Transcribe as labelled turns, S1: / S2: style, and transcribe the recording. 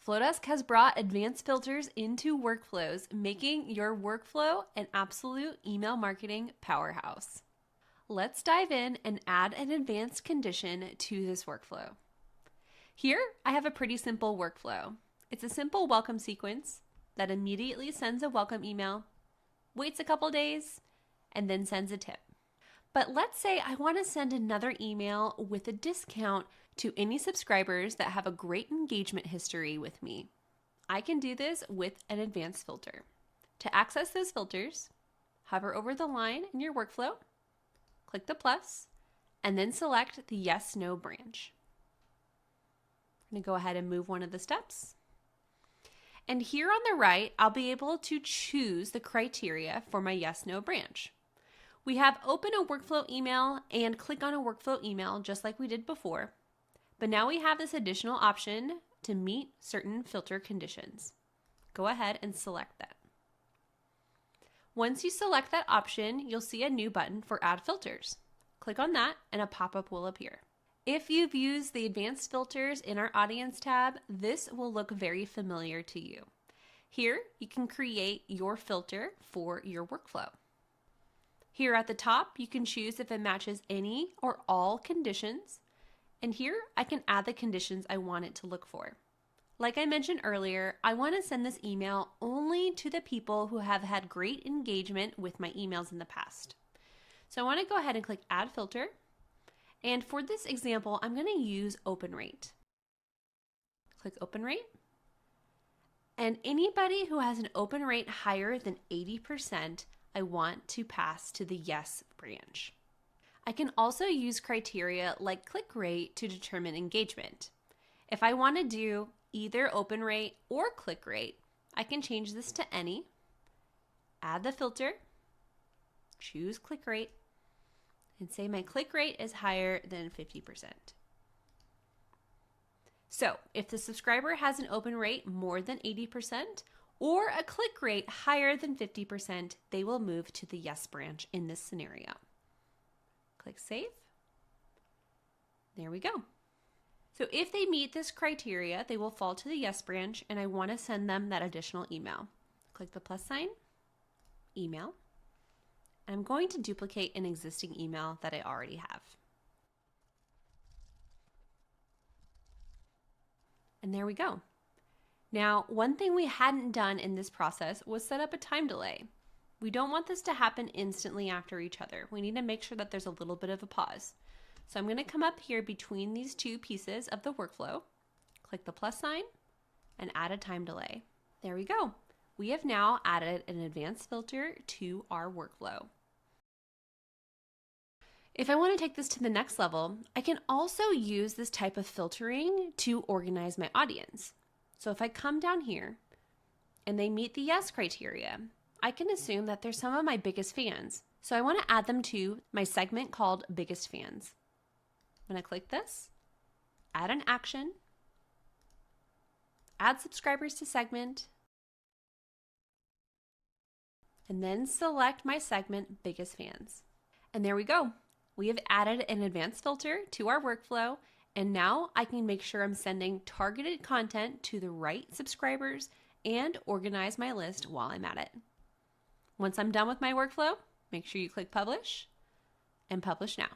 S1: Flodesk has brought advanced filters into workflows, making your workflow an absolute email marketing powerhouse. Let's dive in and add an advanced condition to this workflow. Here, I have a pretty simple workflow. It's a simple welcome sequence that immediately sends a welcome email, waits a couple days, and then sends a tip. But let's say I want to send another email with a discount to any subscribers that have a great engagement history with me. I can do this with an advanced filter. To access those filters, hover over the line in your workflow, click the plus, and then select the yes/no branch. I'm going to go ahead and move one of the steps. And here on the right, I'll be able to choose the criteria for my yes/no branch. We have open a workflow email and click on a workflow email just like we did before. But now we have this additional option to meet certain filter conditions. Go ahead and select that. Once you select that option, you'll see a new button for Add Filters. Click on that and a pop-up will appear. If you've used the advanced filters in our audience tab, this will look very familiar to you. Here, you can create your filter for your workflow. Here at the top, you can choose if it matches any or all conditions. And here, I can add the conditions I want it to look for. Like I mentioned earlier, I want to send this email only to the people who have had great engagement with my emails in the past. So I want to go ahead and click Add Filter. And for this example, I'm going to use open rate. Click open rate. And anybody who has an open rate higher than 80%, I want to pass to the yes branch. I can also use criteria like click rate to determine engagement. If I want to do either open rate or click rate, I can change this to any, add the filter, choose click rate, and say my click rate is higher than 50%. So if the subscriber has an open rate more than 80% or a click rate higher than 50%, they will move to the yes branch in this scenario. Click Save. There we go. So if they meet this criteria, they will fall to the yes branch, and I want to send them that additional email. Click the plus sign, email. I'm going to duplicate an existing email that I already have. And there we go. Now, one thing we hadn't done in this process was set up a time delay. We don't want this to happen instantly after each other. We need to make sure that there's a little bit of a pause. So I'm going to come up here between these two pieces of the workflow, click the plus sign, and add a time delay. There we go. We have now added an advanced filter to our workflow. If I want to take this to the next level, I can also use this type of filtering to organize my audience. So if I come down here and they meet the yes criteria, I can assume that they're some of my biggest fans. So I want to add them to my segment called Biggest Fans. I'm going to click this, add an action, add subscribers to segment, and then select my segment Biggest Fans. And there we go. We have added an advanced filter to our workflow, and now I can make sure I'm sending targeted content to the right subscribers and organize my list while I'm at it. Once I'm done with my workflow, make sure you click Publish and Publish Now.